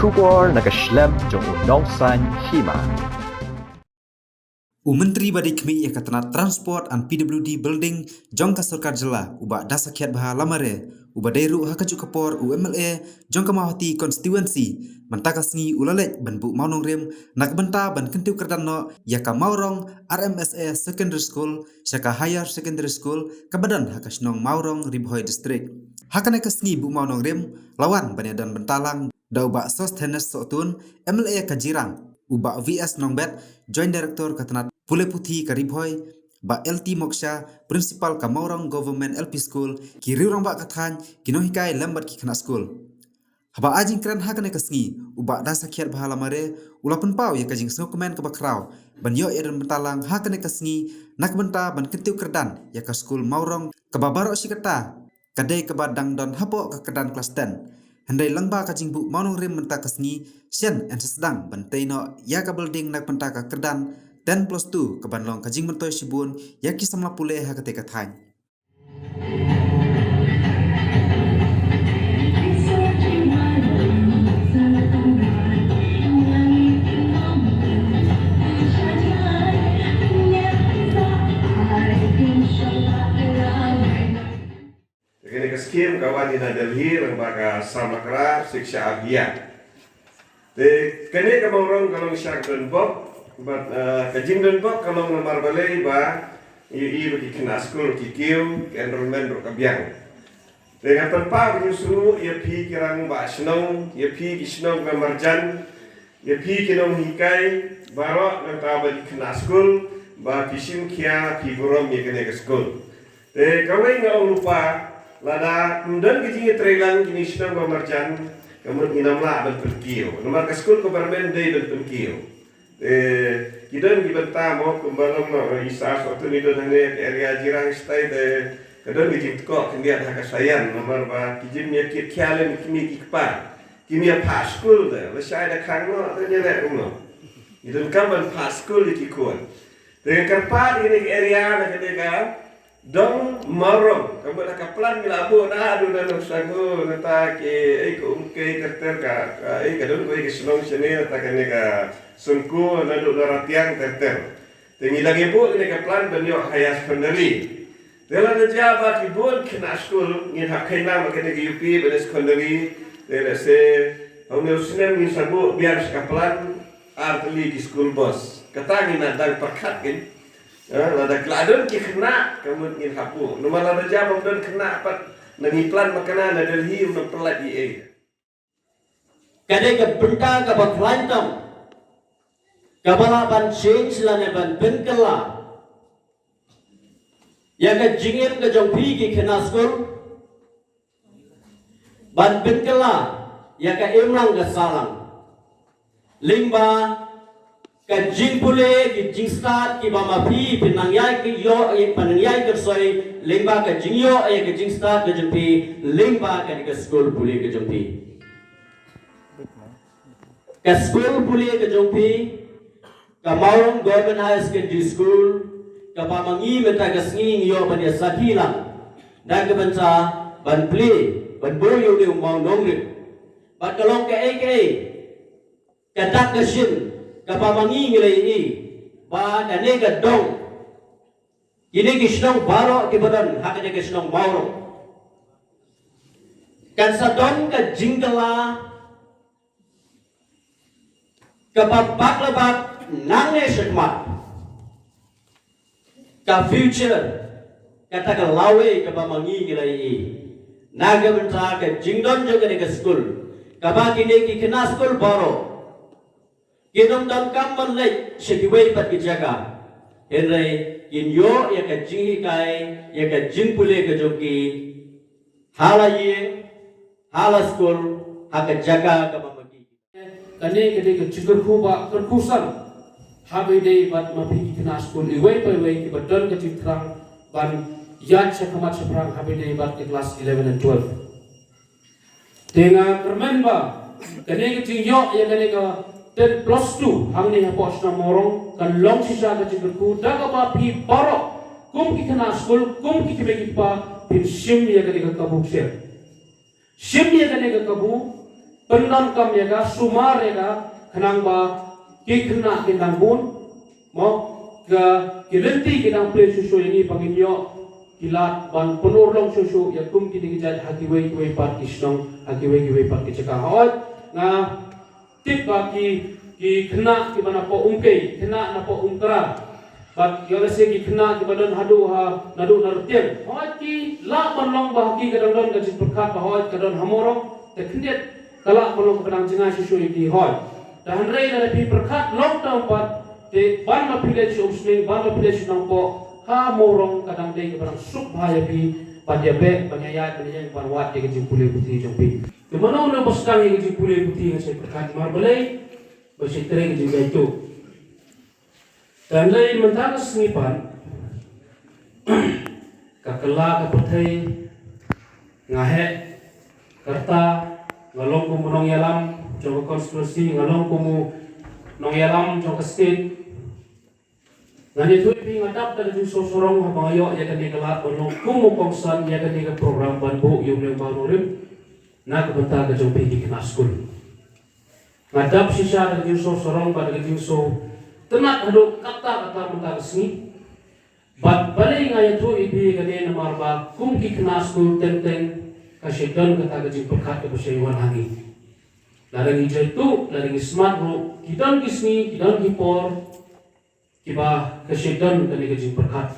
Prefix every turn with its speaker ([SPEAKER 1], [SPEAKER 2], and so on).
[SPEAKER 1] Shubor nakaslem jong unongsan hima.
[SPEAKER 2] Menteri Badi Kemi Yakatana Transport and PWD Building Jongka Sarkar Jela Uba Dasakiat Baha Lamare Uba Dairu Hakajuk Kapor UMLA Jongka Mahati Constituency Mantakasngi Ulalek Ban Bu Maunong Rim Nakbenta Ban Kentiu Kerdano Yaka Maurong RMSA Secondary School Syaka Higher Secondary School Kabadan Hakasnong Maurong Ribhoi District Hakanekasngi Bu Maunong Rim Lawan Banyadan Bentalang Dauba Sostenes Sotun MLA Kajirang Uba VS Nongbet Joint Director Katanat Pule Puthi Karibhoi Ba LT Moksha Principal Kamaurang Government LP School Kiriurang Ba Kathan Kinohikai Lambat Kikana School Haba ajing kran hakane kasngi Uba dasakiat bahala mare Ulapan pau ya kajing snokumen ke bakrau Ban yo edan bentalang hakane kasngi Nakbenta ban kentiu kerdan Ya ka school Maurang Kababaro sikata Kadai kebadang don hapo ke kedan kelas 10 Handai langba kajing bu maunong rim menta kasngi Sian en sesedang bantai no ya ka building nak penta ka kerdan 10+2 ke banlong kajing mentoi sibun ya ki samla pule hakate kathan.
[SPEAKER 3] Kini skim kawan di Delhi lembaga Samakra Siksha Abhiyan. Kini kemaurang kalau syak dan bob, kajing dan bob kalau ngamar balai ba, bagi kena school kikiu, enrollment berkabiang. Dengan tanpa menyusul, ia pi kirang ba senong, ia pi kisnong ngamarjan, ia pi kinong hikai, barok nanta bagi kena school, ba kisim kia pi burom ia kena ke school. Kawai ngau lupa. Lada kemudian kita trailan kini sedang bermarjan kemudian inamlah berpergiu. Nomor ke sekolah kebermen day berpergiu. Kita dibenta mau kembali isas waktu ni don hanya ke area jirang stay kedon kita kok kendiat hak sayan nomor ba kijimnya kit kialen kimi ikpa kimia pas school dah. Lesai dah kangno atau nyelek rumah. Itu kamban pas school dikikun. Dengan kerpa ini area nak kedeka dong marong kamu nak kaplan milabu na adu dan usahaku nata ke ko umke terter ka kadon ko senong sini nata kene ka sungku na do ratiang terter tengi lagi bu ini kaplan banyo higher secondary dalam jaba ki bon kena school ngin hakaina makene ki UP ben secondary dele se home usine min sabu biar kaplan artli ki school bus katangi na dang perkat kin lada keladun ki kena kamu ngin hapu nomor lada jabang dan kena pat nangiplan makanan na Delhi untuk pelat ie
[SPEAKER 4] kadai ke benta ke baklantam kabala ban change lane ban benkala ya ke jingem ke jongpi ki kena school ban benkala ya ke imrang ke salang limba Kajing pule ki jing start ki bama pi pinangyai ki yo panangyai ke soi lengba ka jing yo ay ke jing start ke jumpi lengba ka ke school pule ke jumpi ka school pule ke jumpi ka Maurong Government High Secondary School ka pamangi meta ka sngi yo ban ya sakila dan ke banca ban play ban boyo de mau nongri ba kalong ke ai ka dak ka shin kapamangi ngilai ini ba dane ga dong ini kisnong baro ke badan hakane kisnong mauro kan sadon ka jingala kapabaklabat nangne shakmat ka future kata ka lawe kapamangi ngilai ini naga bentra ka jingdon juga ne ka school kabakine ki kena school baro Kinong dan kamban lek sekiway pat kijaga. Henry inyo ya ka jingi kai ya ka jingpule ka joki hala ye hala school haka jaga ka mamagi.
[SPEAKER 5] Kane kade ka chikur khuba kurkusan habe dei bat mapi kina school iway pa iway ki badon ka chikrang ban yat sekamat seprang habe dei bat ke kelas 11 and 12. Tenga kermenba kane ka jingyo ya kane ka 10+2 hamne hapos na morong kan long sisa ka chikurku daga ba pi baro kum ki kana school kum ki kibegi pa pin sim ya ka kabuk ser sim ya ka kabu pendan kam ya ga sumar ya ga kenang ba ki kena kenang bun mo ga kilenti kenang play susu ini panginyo kilat ban penurlong susu ya kum kini kijat hakiwe kiwe pat kisnong hakiwe kiwe pat kicakahot nga tip ba ki kena ki mana po umke kena na po umkra bat yo lese ki kena ki badan hadu ha nadu nartiam hot ki la banlong ba ki kadang-kadang kajit berkat ba hot kadang hamorong te kendet kala banlong kadang jenga susu ki hot dan rei na pi berkat long term pat te ban ma pile chu usning ban ma pile chu nang po ha morong kadang dei barang suk bahaya pi pada be panyaya panyaya parwat ke jimpule putih jompi ke mana una boskan ke jimpule putih ngai perkat marbelai bersitre ke jingaitu dan lain mentang senipan kakela ka putih ngahe kerta ngalong ku menong yalam jong konstitusi ngalong ku nong yalam jong state ngani tu pi ngadap dari jung sorong ha bangayo ya kan dikelat bonong kumu kongsan ya kan dike program banbu yung leng barurim na kebenta ke jong pi di kena skul ngadap sisa dari jung sorong pada jung so tenak hadu kata menta kesni bat balai ngaya tu ibi kene namar ba kum ki kena skul tenteng kasyidon kata ke jung perkat ke besyaiwan hangi larang hijau tu larang smart ro kidon kisni kidon hipor kiba kesyaitan kani kajing perkat